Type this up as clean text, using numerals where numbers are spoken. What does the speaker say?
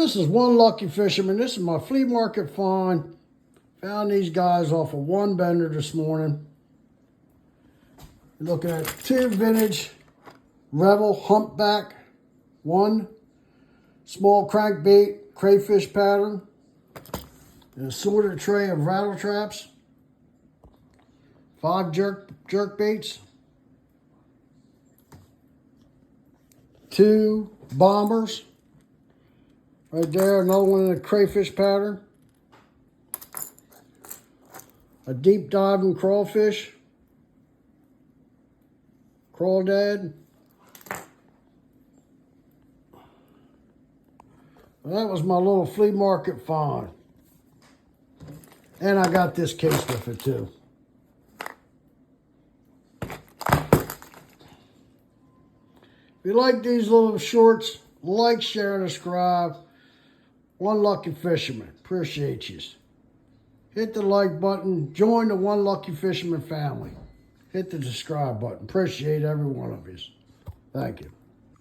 This is One Lucky Fisherman. This is my flea market find. Found these guys off of One Bender this morning. Looking at 2 vintage Revel Humpback, 1 small crankbait crayfish pattern, and a sorted tray of rattle traps, 5 jerk baits, 2 bombers. Right there, another one in a crayfish pattern. A deep diving crawfish. Crawdad. Well, that was my little flea market find. And I got this case with it too. If you like these little shorts, like, share, and subscribe. One Lucky Fisherman. Appreciate you. Hit the like button. Join the One Lucky Fisherman family. Hit the subscribe button. Appreciate every one of you. Thank you.